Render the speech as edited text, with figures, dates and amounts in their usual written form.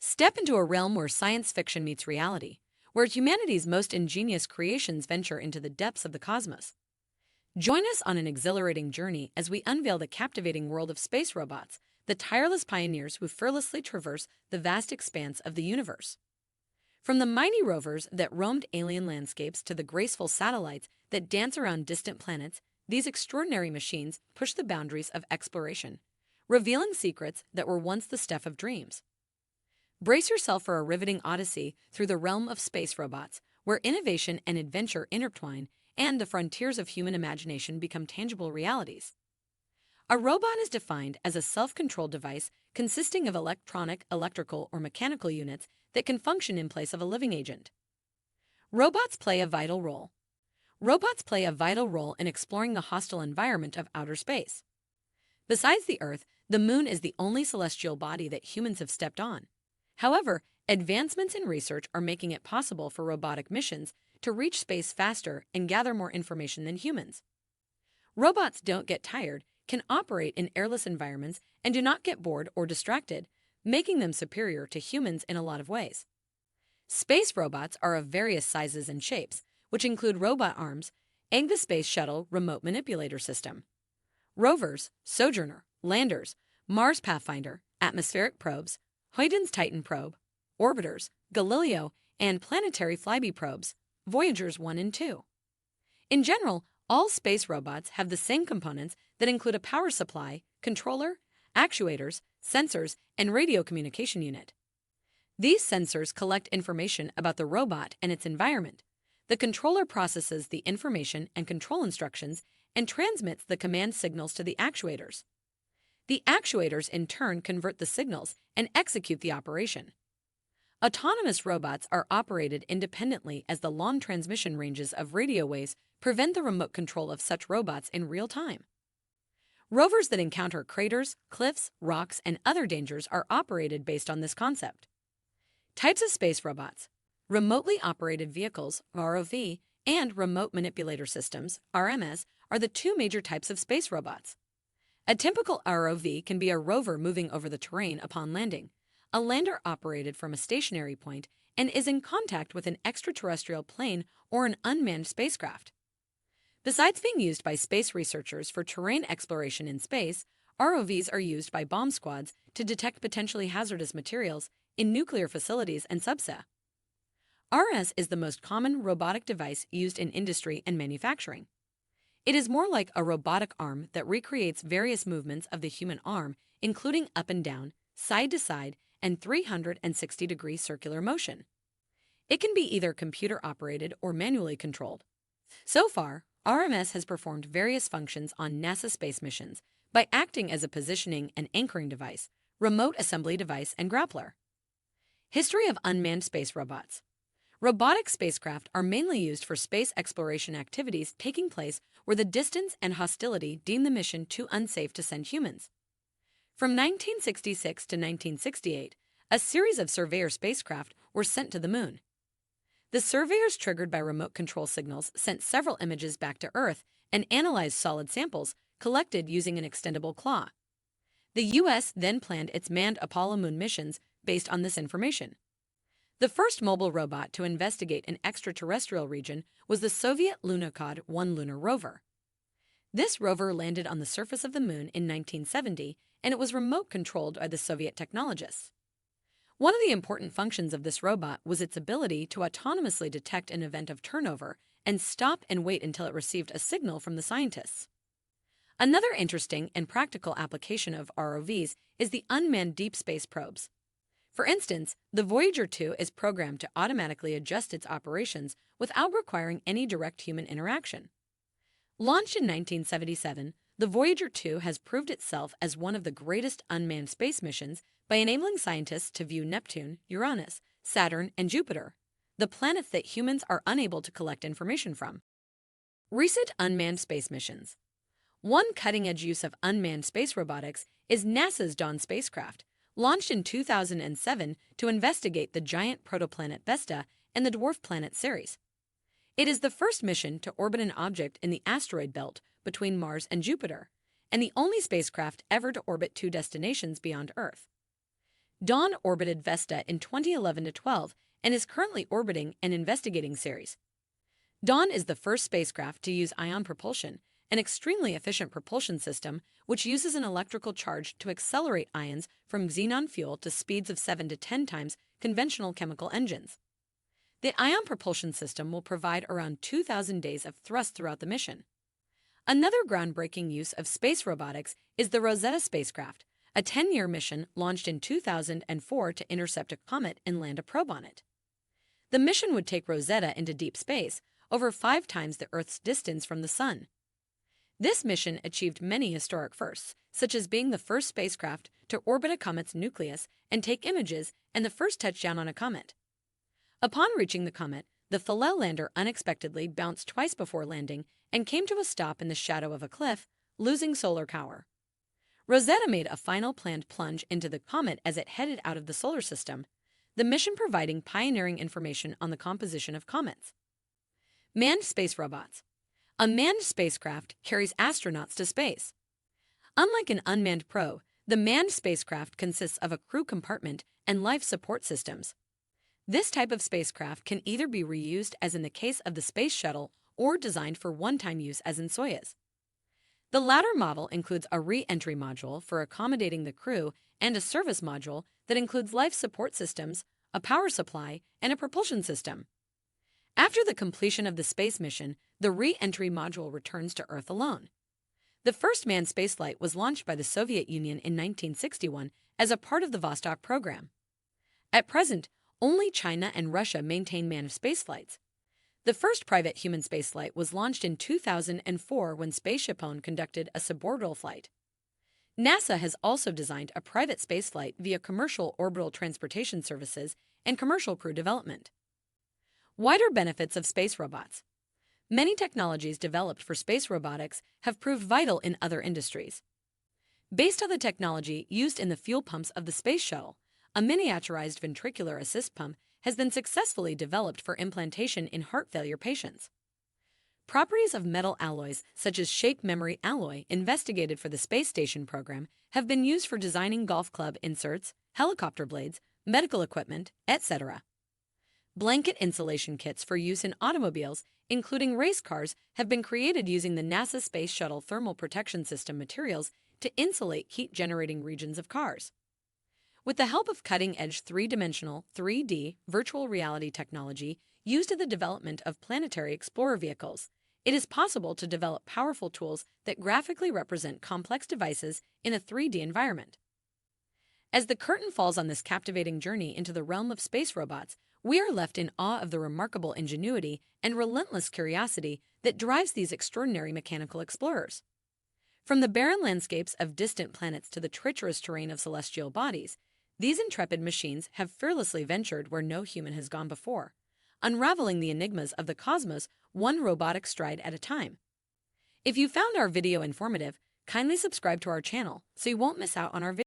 Step into a realm where science fiction meets reality, where humanity's most ingenious creations venture into the depths of the cosmos. Join us on an exhilarating journey as we unveil the captivating world of space robots, the tireless pioneers who fearlessly traverse the vast expanse of the universe. From the mighty rovers that roamed alien landscapes to the graceful satellites that dance around distant planets, these extraordinary machines push the boundaries of exploration, revealing secrets that were once the stuff of dreams. Brace yourself for a riveting odyssey through the realm of space robots, where innovation and adventure intertwine and the frontiers of human imagination become tangible realities. A robot is defined as a self-controlled device consisting of electronic, electrical, or mechanical units that can function in place of a living agent. Robots play a vital role. Robots play a vital role in exploring the hostile environment of outer space. Besides the Earth, the Moon is the only celestial body that humans have stepped on. However, advancements in research are making it possible for robotic missions to reach space faster and gather more information than humans. Robots don't get tired, can operate in airless environments, and do not get bored or distracted, making them superior to humans in a lot of ways. Space robots are of various sizes and shapes, which include robot arms, the Space Shuttle Remote Manipulator System, rovers, Sojourner, landers, Mars Pathfinder, atmospheric probes, Huygens Titan probe, orbiters, Galileo, and planetary flyby probes, Voyagers 1 and 2. In general, all space robots have the same components that include a power supply, controller, actuators, sensors, and radio communication unit. These sensors collect information about the robot and its environment. The controller processes the information and control instructions and transmits the command signals to the actuators. The actuators in turn convert the signals and execute the operation. Autonomous robots are operated independently as the long transmission ranges of radio waves prevent the remote control of such robots in real time. Rovers that encounter craters, cliffs, rocks, and other dangers are operated based on this concept. Types of space robots: remotely operated vehicles, ROV, and remote manipulator systems, RMS, are the two major types of space robots. A typical ROV can be a rover moving over the terrain upon landing, a lander operated from a stationary point, and is in contact with an extraterrestrial plane or an unmanned spacecraft. Besides being used by space researchers for terrain exploration in space, ROVs are used by bomb squads to detect potentially hazardous materials in nuclear facilities and subsea. RS is the most common robotic device used in industry and manufacturing. It is more like a robotic arm that recreates various movements of the human arm, including up and down, side to side, and 360-degree circular motion. It can be either computer-operated or manually controlled. So far, RMS has performed various functions on NASA space missions by acting as a positioning and anchoring device, remote assembly device, and grappler. History of unmanned space robots. Robotic spacecraft are mainly used for space exploration activities taking place where the distance and hostility deem the mission too unsafe to send humans. From 1966 to 1968, a series of Surveyor spacecraft were sent to the Moon. The Surveyors, triggered by remote control signals, sent several images back to Earth and analyzed solid samples collected using an extendable claw. The U.S. then planned its manned Apollo Moon missions based on this information. The first mobile robot to investigate an extraterrestrial region was the Soviet Lunokhod 1 lunar rover. This rover landed on the surface of the Moon in 1970, and it was remote controlled by the Soviet technologists. One of the important functions of this robot was its ability to autonomously detect an event of turnover and stop and wait until it received a signal from the scientists. Another interesting and practical application of ROVs is the unmanned deep space probes. For instance, the Voyager 2 is programmed to automatically adjust its operations without requiring any direct human interaction. Launched in 1977, the Voyager 2 has proved itself as one of the greatest unmanned space missions by enabling scientists to view Neptune, Uranus, Saturn, and Jupiter, the planets that humans are unable to collect information from. Recent unmanned space missions. One cutting-edge use of unmanned space robotics is NASA's Dawn spacecraft, launched in 2007 to investigate the giant protoplanet Vesta and the dwarf planet Ceres. It is the first mission to orbit an object in the asteroid belt between Mars and Jupiter, and the only spacecraft ever to orbit two destinations beyond Earth. Dawn orbited Vesta in 2011-12 and is currently orbiting an investigating Ceres. Dawn is the first spacecraft to use ion propulsion, an extremely efficient propulsion system which uses an electrical charge to accelerate ions from xenon fuel to speeds of 7 to 10 times conventional chemical engines. The ion propulsion system will provide around 2,000 days of thrust throughout the mission. Another groundbreaking use of space robotics is the Rosetta spacecraft, a 10-year mission launched in 2004 to intercept a comet and land a probe on it. The mission would take Rosetta into deep space, over 5 times the Earth's distance from the Sun. This mission achieved many historic firsts, such as being the first spacecraft to orbit a comet's nucleus and take images and the first touchdown on a comet. Upon reaching the comet, the Philae lander unexpectedly bounced twice before landing and came to a stop in the shadow of a cliff, losing solar power. Rosetta made a final planned plunge into the comet as it headed out of the solar system, the mission providing pioneering information on the composition of comets. Manned space robots. A manned spacecraft carries astronauts to space. Unlike an unmanned probe, the manned spacecraft consists of a crew compartment and life support systems. This type of spacecraft can either be reused, as in the case of the Space Shuttle, or designed for one-time use, as in Soyuz. The latter model includes a re-entry module for accommodating the crew and a service module that includes life support systems, a power supply, and a propulsion system. After the completion of the space mission, the re-entry module returns to Earth alone. The first manned spaceflight was launched by the Soviet Union in 1961 as a part of the Vostok program. At present, only China and Russia maintain manned spaceflights. The first private human spaceflight was launched in 2004 when SpaceshipOne conducted a suborbital flight. NASA has also designed a private spaceflight via commercial orbital transportation services and commercial crew development. Wider benefits of space robots. Many technologies developed for space robotics have proved vital in other industries. Based on the technology used in the fuel pumps of the Space Shuttle, a miniaturized ventricular assist pump has been successfully developed for implantation in heart failure patients. Properties of metal alloys, such as shape memory alloy investigated for the space station program, have been used for designing golf club inserts, helicopter blades, medical equipment, etc. Blanket insulation kits for use in automobiles, including race cars, have been created using the NASA Space Shuttle Thermal Protection System materials to insulate heat-generating regions of cars. With the help of cutting-edge three-dimensional 3D virtual reality technology used in the development of planetary explorer vehicles, it is possible to develop powerful tools that graphically represent complex devices in a 3D environment. As the curtain falls on this captivating journey into the realm of space robots, we are left in awe of the remarkable ingenuity and relentless curiosity that drives these extraordinary mechanical explorers. From the barren landscapes of distant planets to the treacherous terrain of celestial bodies, these intrepid machines have fearlessly ventured where no human has gone before, unraveling the enigmas of the cosmos one robotic stride at a time. If you found our video informative, kindly subscribe to our channel so you won't miss out on our videos.